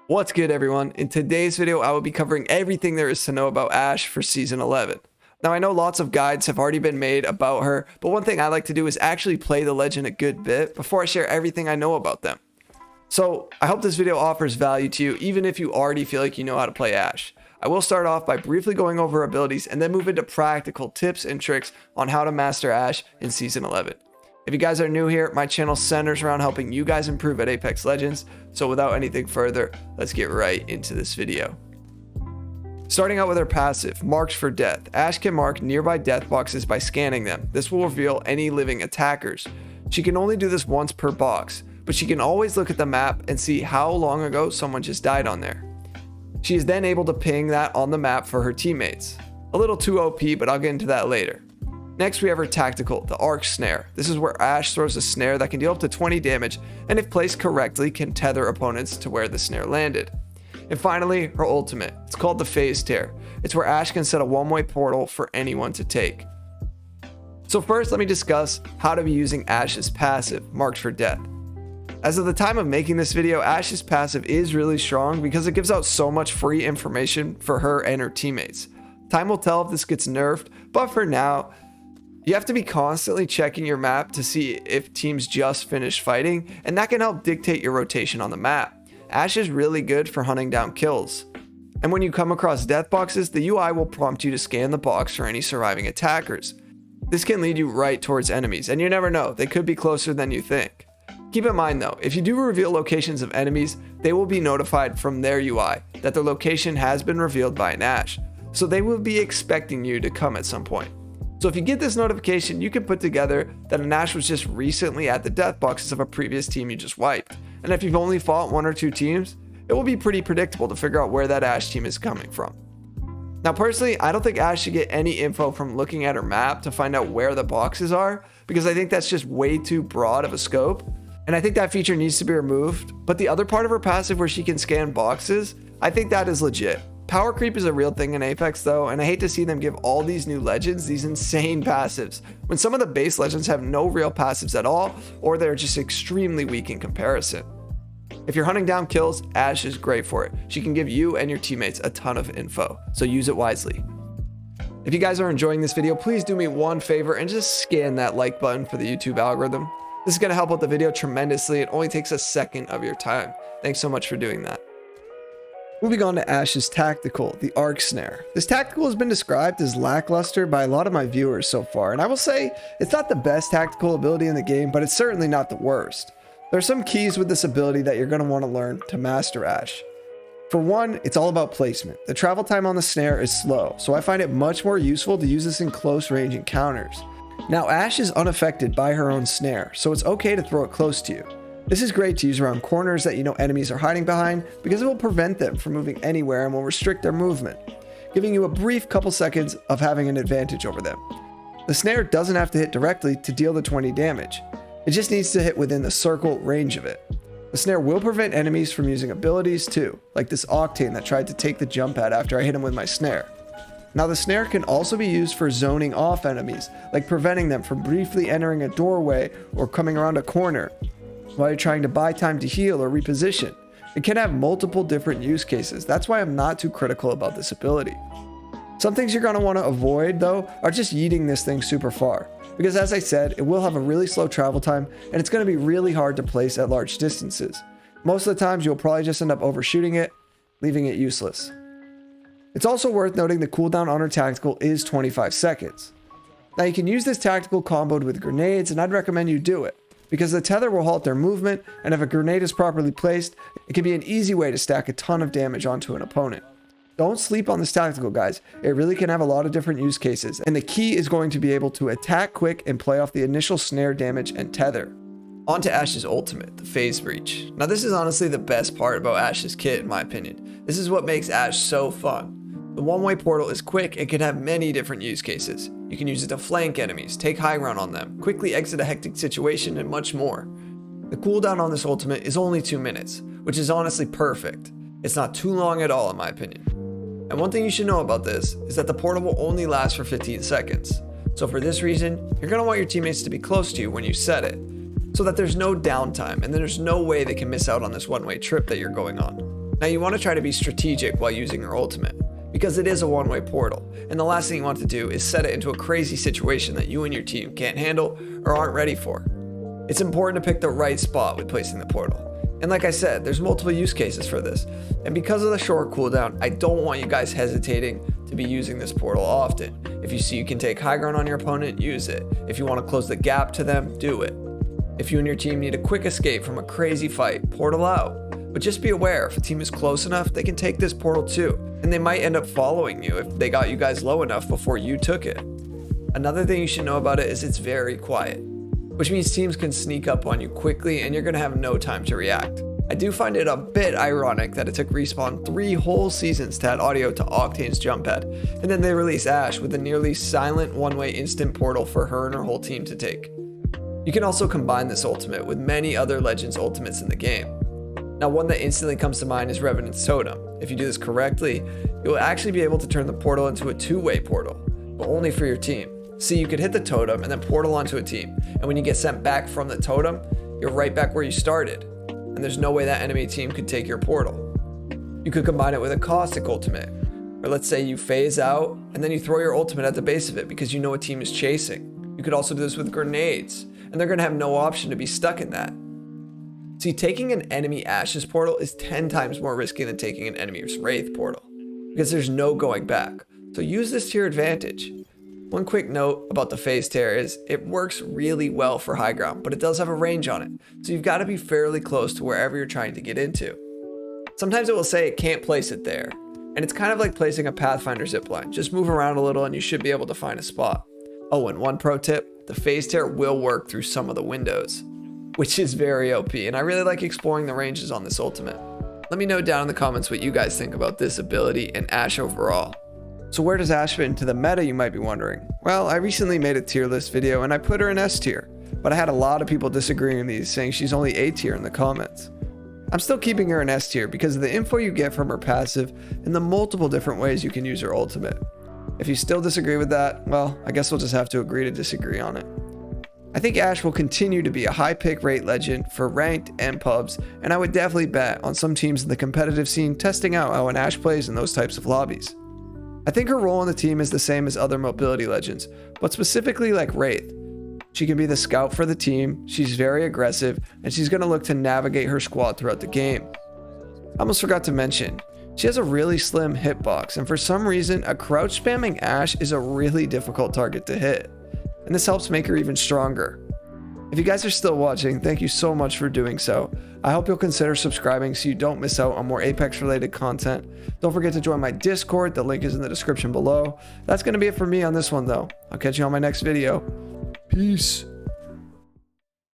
What's good, everyone? In today's video, I will be covering everything there is to know about Ashe for Season 11. Now, I know lots of guides have already been made about her, but one thing I like to do is actually play the legend a good bit before I share everything I know about them. So, I hope this video offers value to you, even if you already feel like you know how to play Ashe. I will start off by briefly going over abilities and then move into practical tips and tricks on how to master Ashe in Season 11. If you guys are new here, my channel centers around helping you guys improve at Apex Legends, so without anything further, let's get right into this video. Starting out with her passive, Marks for Death. Ashe can mark nearby death boxes by scanning them. This will reveal any living attackers. She can only do this once per box, but she can always look at the map and see how long ago someone just died on there. She is then able to ping that on the map for her teammates. A little too OP, but I'll get into that later. Next, we have her tactical, the Arc Snare. This is where Ashe throws a snare that can deal up to 20 damage, and if placed correctly, can tether opponents to where the snare landed. And finally, her ultimate. It's called the Phase Tear. It's where Ashe can set a one-way portal for anyone to take. So first, let me discuss how to be using Ashe's passive, Marks for Death. As of the time of making this video, Ashe's passive is really strong because it gives out so much free information for her and her teammates. Time will tell if this gets nerfed, but for now, you have to be constantly checking your map to see if teams just finished fighting, and that can help dictate your rotation on the map. Ashe is really good for hunting down kills. And when you come across death boxes, the UI will prompt you to scan the box for any surviving attackers. This can lead you right towards enemies, and you never know, they could be closer than you think. Keep in mind though, if you do reveal locations of enemies, they will be notified from their UI that their location has been revealed by an Ashe, so they will be expecting you to come at some point. So if you get this notification, you can put together that an Ashe was just recently at the death boxes of a previous team you just wiped. And if you've only fought one or two teams, it will be pretty predictable to figure out where that Ashe team is coming from. Now personally, I don't think Ashe should get any info from looking at her map to find out where the boxes are, because I think that's just way too broad of a scope. And I think that feature needs to be removed. But the other part of her passive where she can scan boxes, I think that is legit. Power creep is a real thing in Apex though, and I hate to see them give all these new legends these insane passives, when some of the base legends have no real passives at all, or they're just extremely weak in comparison. If you're hunting down kills, Ashe is great for it. She can give you and your teammates a ton of info, so use it wisely. If you guys are enjoying this video, please do me one favor and just scan that like button for the YouTube algorithm. This is going to help out the video tremendously. It only takes a second of your time. Thanks so much for doing that. Moving on to Ashe's tactical, the Arc Snare. This tactical has been described as lackluster by a lot of my viewers so far, and I will say it's not the best tactical ability in the game, but it's certainly not the worst. There are some keys with this ability that you're going to want to learn to master Ashe. For one, it's all about placement. The travel time on the snare is slow, so I find it much more useful to use this in close range encounters. Now, Ashe is unaffected by her own snare, so it's okay to throw it close to you. This is great to use around corners that you know enemies are hiding behind, because it will prevent them from moving anywhere and will restrict their movement, giving you a brief couple seconds of having an advantage over them. The snare doesn't have to hit directly to deal the 20 damage. It just needs to hit within the circle range of it. The snare will prevent enemies from using abilities too, like this Octane that tried to take the jump pad after I hit him with my snare. Now the snare can also be used for zoning off enemies, like preventing them from briefly entering a doorway or coming around a corner while you're trying to buy time to heal or reposition. It can have multiple different use cases. That's why I'm not too critical about this ability. Some things you're going to want to avoid though are just yeeting this thing super far, because as I said, it will have a really slow travel time and it's going to be really hard to place at large distances. Most of the times you'll probably just end up overshooting it, leaving it useless. It's also worth noting the cooldown on her tactical is 25 seconds. Now you can use this tactical comboed with grenades, and I'd recommend you do it, because the tether will halt their movement, and if a grenade is properly placed, it can be an easy way to stack a ton of damage onto an opponent. Don't sleep on this tactical, guys. It really can have a lot of different use cases, and the key is going to be able to attack quick and play off the initial snare damage and tether. On to Ashe's ultimate, the Phase Breach. Now this is honestly the best part about Ashe's kit in my opinion. This is what makes Ashe so fun. The one-way portal is quick and can have many different use cases. You can use it to flank enemies, take high ground on them, quickly exit a hectic situation, and much more. The cooldown on this ultimate is only 2 minutes, which is honestly perfect. It's not too long at all in my opinion. And one thing you should know about this is that the portal will only last for 15 seconds. So for this reason, you're going to want your teammates to be close to you when you set it, so that there's no downtime and there's no way they can miss out on this one-way trip that you're going on. Now you want to try to be strategic while using your ultimate, because it is a one-way portal, and the last thing you want to do is set it into a crazy situation that you and your team can't handle or aren't ready for. It's important to pick the right spot with placing the portal. And like I said, there's multiple use cases for this, and because of the short cooldown, I don't want you guys hesitating to be using this portal often. If you see you can take high ground on your opponent, use it. If you want to close the gap to them, do it. If you and your team need a quick escape from a crazy fight, portal out. But just be aware, if a team is close enough, they can take this portal too, and they might end up following you if they got you guys low enough before you took it. Another thing you should know about it is it's very quiet, which means teams can sneak up on you quickly and you're going to have no time to react. I do find it a bit ironic that it took Respawn 3 whole seasons to add audio to Octane's jump pad, and then they release Ashe with a nearly silent one-way instant portal for her and her whole team to take. You can also combine this ultimate with many other Legends ultimates in the game. Now, one that instantly comes to mind is Revenant's Totem. If you do this correctly, you will actually be able to turn the portal into a two-way portal, but only for your team. See, you could hit the totem and then portal onto a team, and when you get sent back from the totem, you're right back where you started, and there's no way that enemy team could take your portal. You could combine it with a caustic ultimate, or let's say you phase out, and then you throw your ultimate at the base of it because you know a team is chasing. You could also do this with grenades, and they're going to have no option to be stuck in that. See, taking an enemy Ashe's portal is 10 times more risky than taking an enemy's Wraith portal, because there's no going back. So use this to your advantage. One quick note about the phase tear is it works really well for high ground, but it does have a range on it, so you've got to be fairly close to wherever you're trying to get into. Sometimes it will say it can't place it there, and it's kind of like placing a Pathfinder zipline. Just move around a little and you should be able to find a spot. Oh, and one pro tip, the phase tear will work through some of the windows, which is very OP, and I really like exploring the ranges on this ultimate. Let me know down in the comments what you guys think about this ability and Ashe overall. So where does Ashe fit into the meta, you might be wondering? Well, I recently made a tier list video and I put her in S tier, but I had a lot of people disagreeing with me, saying she's only A tier in the comments. I'm still keeping her in S tier because of the info you get from her passive and the multiple different ways you can use her ultimate. If you still disagree with that, well, I guess we'll just have to agree to disagree on it. I think Ashe will continue to be a high pick rate legend for ranked and pubs, and I would definitely bet on some teams in the competitive scene testing out how an Ashe plays in those types of lobbies. I think her role on the team is the same as other mobility legends, but specifically like Wraith. She can be the scout for the team, she's very aggressive, and she's going to look to navigate her squad throughout the game. I almost forgot to mention, she has a really slim hitbox, and for some reason, a crouch spamming Ashe is a really difficult target to hit, and this helps make her even stronger. If you guys are still watching, thank you so much for doing so. I hope you'll consider subscribing so you don't miss out on more Apex related content. Don't forget to join my Discord, the link is in the description below. That's going to be it for me on this one though. I'll catch you on my next video. Peace.